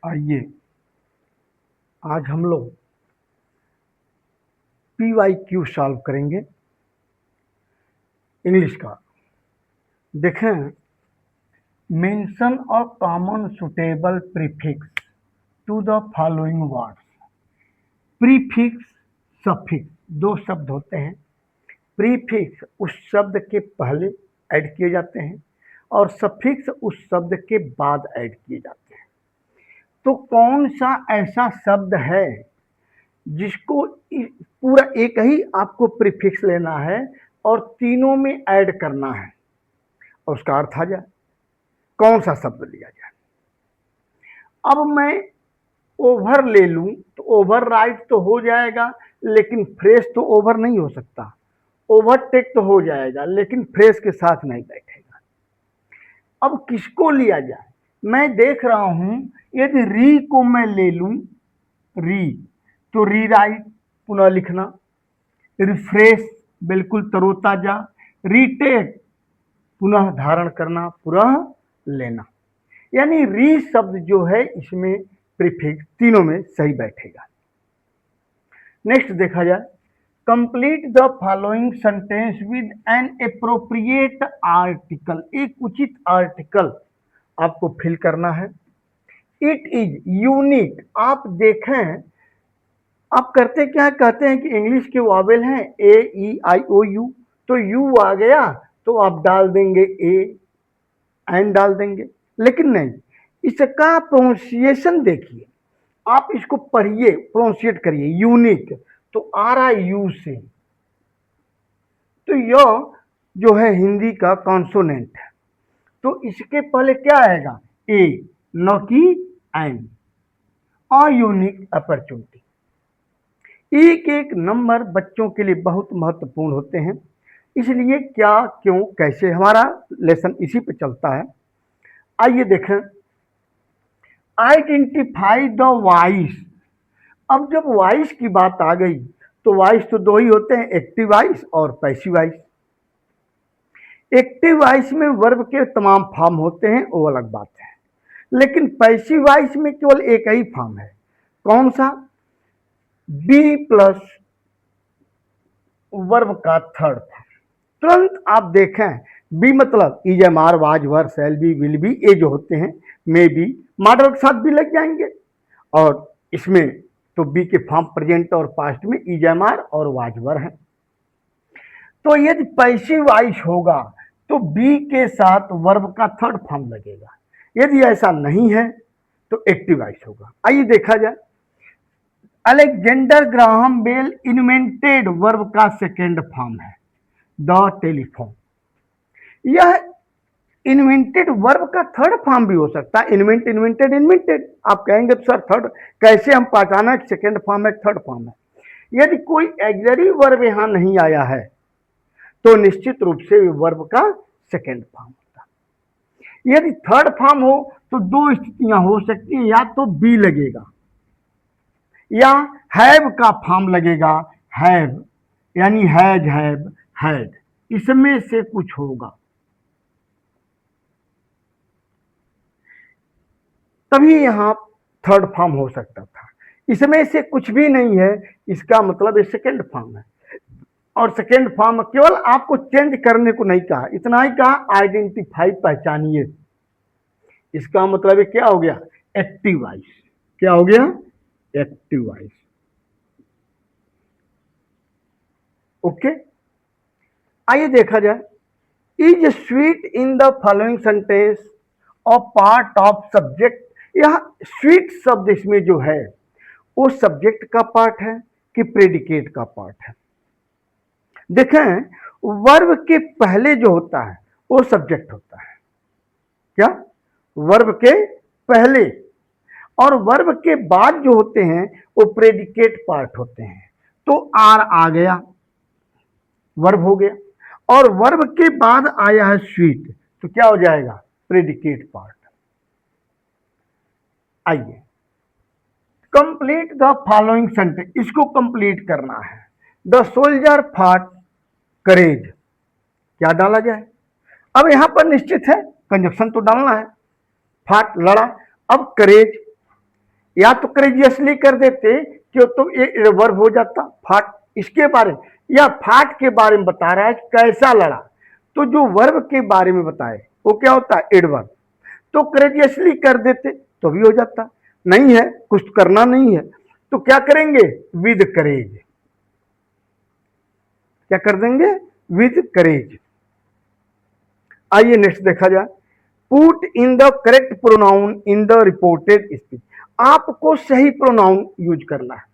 आइए आज हम लोग PYQ सॉल्व करेंगे इंग्लिश का। देखें, mention a common suitable prefix to the following words. Prefix suffix दो शब्द होते हैं। प्रीफिक्स उस शब्द के पहले ऐड किए जाते हैं और सफिक्स उस शब्द के बाद ऐड किए जाते हैं। तो कौन सा ऐसा शब्द है जिसको पूरा एक ही आपको प्रीफिक्स लेना है और तीनों में ऐड करना है और उसका अर्थ आ जाए? कौन सा शब्द लिया जाए? अब मैं ओवर ले लूं तो ओवर राइट तो हो जाएगा, लेकिन फ्रेश तो ओवर नहीं हो सकता। ओवरटेक तो हो जाएगा, लेकिन फ्रेश के साथ नहीं बैठेगा। अब किसको लिया जाए? मैं देख रहा हूं, यदि री को मैं ले लूं, री तो री राइट पुनः लिखना, रिफ्रेश बिल्कुल तरोताजा, रीटेक पुनः धारण करना, पुनः लेना। यानी री शब्द जो है इसमें प्रीफिक्स तीनों में सही बैठेगा। नेक्स्ट देखा जाए, complete the following sentence with N appropriate article. एक उचित आर्टिकल आपको फिल करना है। It is unique. आप देखें, आप करते क्या कहते हैं कि इंग्लिश के वॉवेल हैं AEIOU, तो यू आ गया तो आप डाल देंगे ए, एन डाल देंगे, लेकिन नहीं, इसका प्रोनाउंसिएशन देखिए। आप इसको पढ़िए, प्रोनाउंसिएट करिए, यूनिक तो RIU से। तो यह जो है हिंदी का कॉन्सोनेंट है, तो इसके पहले क्या आएगा? ए, न कि एन। अयूनिक अपॉर्चुनिटी। एक एक नंबर बच्चों के लिए बहुत महत्वपूर्ण होते हैं, इसलिए क्या, क्यों, कैसे, हमारा लेसन इसी पे चलता है। आइए देखें, आइडेंटिफाई द वॉइस। अब जब वॉइस की बात आ गई तो वॉइस तो दो ही होते हैं, एक्टिव वॉइस और पैसिव वॉइस। एक्टिव वॉइस में वर्ब के तमाम फॉर्म होते हैं, वो अलग बात है, लेकिन पैसिव वॉइस में केवल एक ही फॉर्म है। कौन सा? बी प्लस वर्ब का थर्ड फॉर्म। तुरंत आप देखें, बी मतलब is, am, are, was, were, shall be, will be, ये जो होते हैं मे बी, मॉडल के साथ भी लग जाएंगे। और इसमें तो बी के फॉर्म प्रेजेंट और पास्ट में इज, एम, आर और वाज, वर है। तो यदि पैसिव वॉइस होगा तो बी के साथ वर्ब का थर्ड फॉर्म लगेगा। यदि ऐसा नहीं है तो एक्टिव वॉइस होगा। आइए देखा जाए, Alexander Graham Bell invented verb का सेकेंड फॉर्म है द टेलीफोन। यह इन्वेंटेड वर्ब का थर्ड फॉर्म भी हो सकता है, इन्वेंट, इन्वेंटेड, इन्वेंटेड। आप कहेंगे तो सर थर्ड कैसे हम पहचाना कि सेकेंड फॉर्म है थर्ड फॉर्म है? यदि कोई एक्सरी वर्ब यहां नहीं आया है तो निश्चित रूप से वर्ब का सेकेंड फॉर्म होता है। यदि थर्ड फॉर्म हो तो दो स्थितियां हो सकती हैं, या तो बी लगेगा या हैव का फॉर्म लगेगा, हैव यानी हैज, हैव, हैड, इसमें से कुछ होगा, तभी यहां थर्ड फॉर्म हो सकता था। इसमें से कुछ भी नहीं है, इसका मतलब ये सेकेंड फॉर्म है। और सेकेंड फॉर्म केवल आपको चेंज करने को नहीं कहा, इतना ही कहा आइडेंटिफाई, पहचानिए। इसका मतलब ये क्या हो गया? Active voice. क्या हो गया? Active voice. ओके, आइए देखा जाए, is sweet in the following sentence और पार्ट ऑफ सब्जेक्ट। यह स्वीट शब्द इसमें जो है वो सब्जेक्ट का पार्ट है कि प्रेडिकेट का पार्ट है? देखें, वर्ब के पहले जो होता है वो सब्जेक्ट होता है। क्या? वर्ब के पहले, और वर्ब के बाद जो होते हैं वो प्रेडिकेट पार्ट होते हैं। तो आर आ गया, वर्ब हो गया, और वर्ब के बाद आया है स्वीट, तो क्या हो जाएगा? Predicate part. आइए, कंप्लीट द फॉलोइंग सेंटेंस, इसको कंप्लीट करना है। द सोल्जर फॉट करेज, क्या डाला जाए? अब यहां पर निश्चित है कंजक्शन तो डालना है, फाट लड़ा, अब करेज या तो करेजियसली कर देते कि तो ये वर्ब हो जाता फाट, इसके बारे में, या फाट के बारे में बता रहा है कि कैसा लड़ा, तो जो वर्ब के बारे में बताए वो क्या होता है एडवर्ब, तो करेजियसली कर देते तो भी हो जाता, नहीं है कुछ करना नहीं है तो क्या करेंगे विद करेज, क्या कर देंगे विद करेज। आइए नेक्स्ट देखा जाए, put in the correct pronoun in the reported speech, आपको सही प्रोनाउन यूज करना है।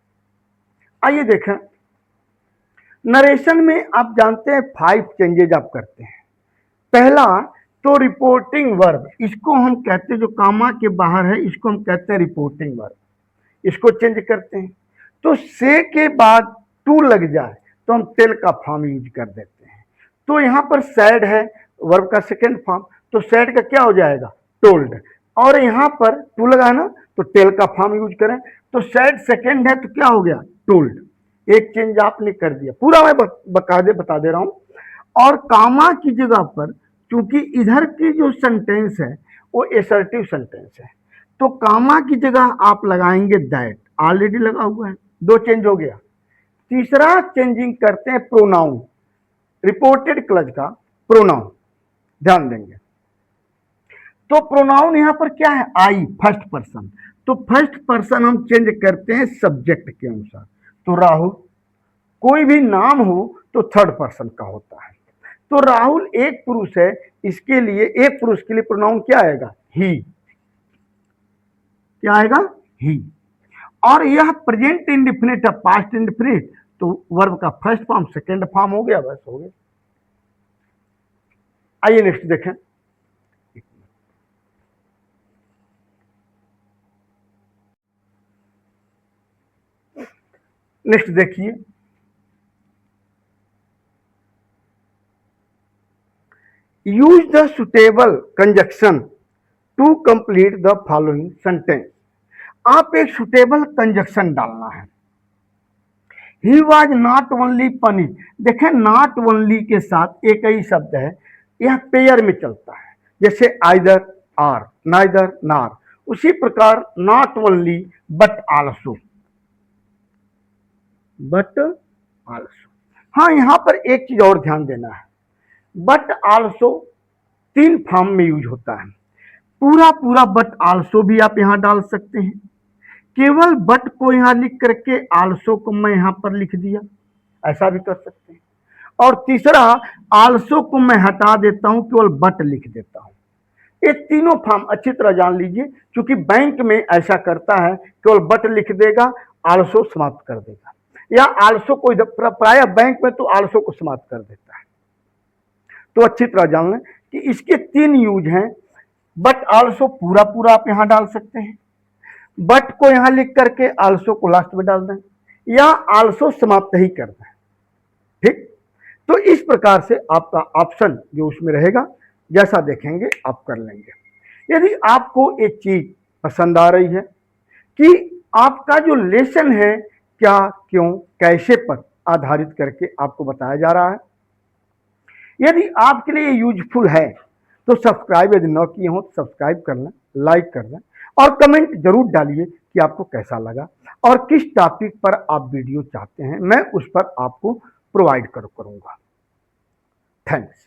आइए देखें, नरेशन में आप जानते हैं 5 चेंजेज आप करते हैं। पहला तो रिपोर्टिंग वर्ब, इसको हम कहते हैं जो कामा के बाहर है इसको हम कहते हैं रिपोर्टिंग वर्ब, इसको चेंज करते हैं। तो से के बाद टू लग जाए तो हम टेल का फॉर्म यूज कर देते हैं। तो यहाँ पर सैड है वर्ब का सेकेंड फॉर्म, तो सैड का क्या हो जाएगा टोल्ड, और यहाँ पर टू लगा ना तो टेल का फॉर्म यूज करें, तो सैड सेकेंड है तो क्या हो गया टोल्ड, एक चेंज आपने कर दिया, पूरा मैं बकायदे बता दे रहा हूं। और कामा की जगह पर क्योंकि इधर की जो सेंटेंस है वो एसर्टिव सेंटेंस है, तो कामा की जगह आप लगाएंगे दैट, ऑलरेडी लगा हुआ है, 2 चेंज हो गया। तीसरा चेंजिंग करते हैं प्रोनाउन, रिपोर्टेड क्लज का प्रोनाउन ध्यान देंगे, तो प्रोनाउन यहां पर क्या है आई फर्स्ट पर्सन, तो फर्स्ट पर्सन हम चेंज करते हैं सब्जेक्ट के अनुसार, तो राहुल, कोई भी नाम हो तो थर्ड पर्सन का होता है, तो राहुल एक पुरुष है, इसके लिए एक पुरुष के लिए प्रोनाउन क्या आएगा ही, क्या आएगा ही। और यह प्रेजेंट इंडिफिनिट है पास्ट इंडिफिनिट, तो वर्ब का फर्स्ट फॉर्म सेकेंड फॉर्म हो गया, बस हो गया। आइए नेक्स्ट देखें, नेक्स्ट देखिए, use the suitable conjunction to complete the following sentence, आप एक सुटेबल कंजक्शन डालना है। He was not only punish, देखें नॉट ओनली के साथ एक ही शब्द है, यह पेयर में चलता है, जैसे आइदर आर, नाइदर नार, उसी प्रकार not only but also, but also. हाँ यहां पर एक चीज और ध्यान देना है, बट आल्सो 3 फॉर्म में यूज होता है, पूरा पूरा बट आल्सो भी आप यहां डाल सकते हैं, केवल बट को यहां लिख करके आल्सो को मैं यहां पर लिख दिया, ऐसा भी कर सकते हैं। और तीसरा आल्सो को मैं हटा देता हूं, केवल बट लिख देता हूं। ये तीनों फॉर्म अच्छी तरह जान लीजिए, क्योंकि बैंक में ऐसा करता है, केवल बट लिख देगा आल्सो समाप्त कर देगा, या आल्सो को प्राय बैंक में तो आल्सो को समाप्त कर देता है। तो अच्छी तरह जान लें कि इसके 3 यूज हैं, बट आल्सो पूरा पूरा आप यहां डाल सकते हैं, बट को यहां लिख करके आल्सो को लास्ट में डाल दें, या आल्सो समाप्त ही कर दें, ठीक। तो इस प्रकार से आपका ऑप्शन जो उसमें रहेगा जैसा देखेंगे आप कर लेंगे। यदि आपको एक चीज पसंद आ रही है कि आपका जो लेसन है क्या क्यों कैसे पर आधारित करके आपको बताया जा रहा है, यदि आपके लिए यूजफुल है तो सब्सक्राइब यदि न किए हो तो सब्सक्राइब कर लें, लाइक कर लें, और कमेंट जरूर डालिए कि आपको कैसा लगा और किस टॉपिक पर आप वीडियो चाहते हैं, मैं उस पर आपको प्रोवाइड करूंगा। थैंक्स।